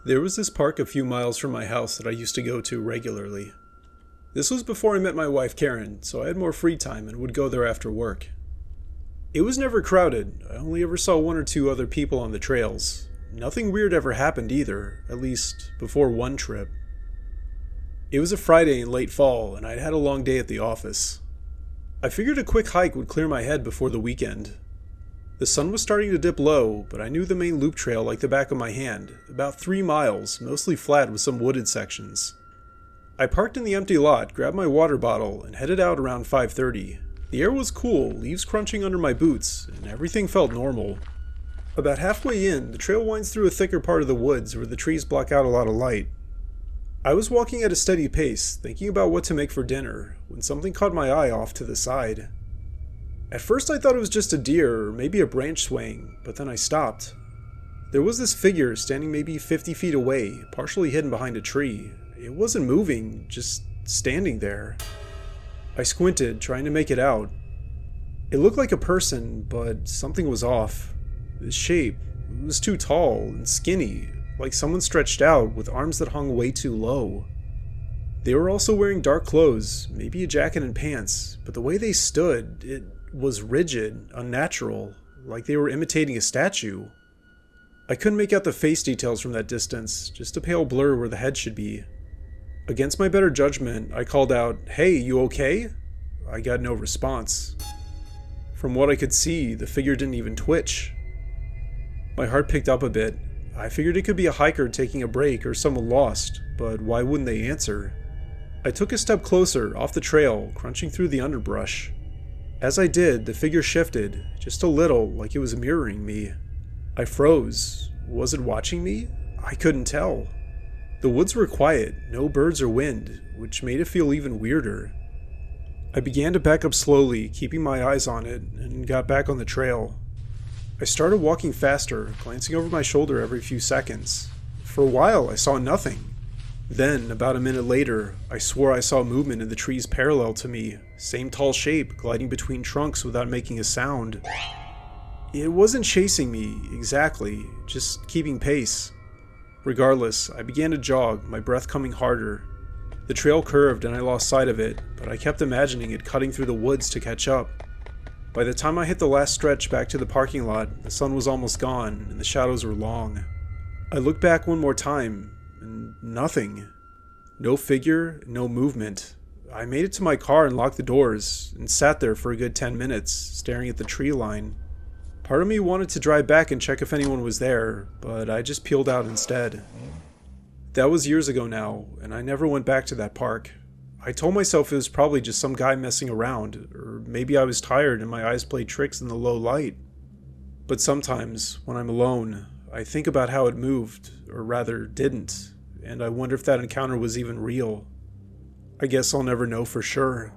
There was this park a few miles from my house that I used to go to regularly. This was before I met my wife Karen, so I had more free time and would go there after work. It was never crowded. I only ever saw one or two other people on the trails. Nothing weird ever happened either, at least before one trip. It was a Friday in late fall, and I'd had a long day at the office. I figured a quick hike would clear my head before the weekend. The sun was starting to dip low, but I knew the main loop trail like the back of my hand, about 3 miles, mostly flat with some wooded sections. I parked in the empty lot, grabbed my water bottle, and headed out around 5:30. The air was cool, leaves crunching under my boots, and everything felt normal. About halfway in, the trail winds through a thicker part of the woods where the trees block out a lot of light. I was walking at a steady pace, thinking about what to make for dinner, when something caught my eye off to the side. At first I thought it was just a deer or maybe a branch swaying, but then I stopped. There was this figure standing maybe 50 feet away, partially hidden behind a tree. It wasn't moving, just standing there. I squinted, trying to make it out. It looked like a person, but something was off. The shape was too tall and skinny, like someone stretched out with arms that hung way too low. They were also wearing dark clothes, maybe a jacket and pants, but the way they stood, it was rigid, unnatural, like they were imitating a statue. I couldn't make out the face details from that distance, just a pale blur where the head should be. Against my better judgment, I called out, "Hey, you okay?" I got no response. From what I could see, the figure didn't even twitch. My heart picked up a bit. I figured it could be a hiker taking a break or someone lost, but why wouldn't they answer? I took a step closer, off the trail, crunching through the underbrush. As I did, the figure shifted, just a little, like it was mirroring me. I froze. Was it watching me? I couldn't tell. The woods were quiet, no birds or wind, which made it feel even weirder. I began to back up slowly, keeping my eyes on it, and got back on the trail. I started walking faster, glancing over my shoulder every few seconds. For a while, I saw nothing. Then, about a minute later, I swore I saw movement in the trees parallel to me, same tall shape, gliding between trunks without making a sound. It wasn't chasing me, exactly, just keeping pace. Regardless, I began to jog, my breath coming harder. The trail curved and I lost sight of it, but I kept imagining it cutting through the woods to catch up. By the time I hit the last stretch back to the parking lot, the sun was almost gone and the shadows were long. I looked back one more time, and nothing. No figure, no movement. I made it to my car and locked the doors, and sat there for a good 10 minutes, staring at the tree line. Part of me wanted to drive back and check if anyone was there, but I just peeled out instead. That was years ago now, and I never went back to that park. I told myself it was probably just some guy messing around, or maybe I was tired and my eyes played tricks in the low light. But sometimes, when I'm alone, I think about how it moved, or rather didn't, and I wonder if that encounter was even real. I guess I'll never know for sure.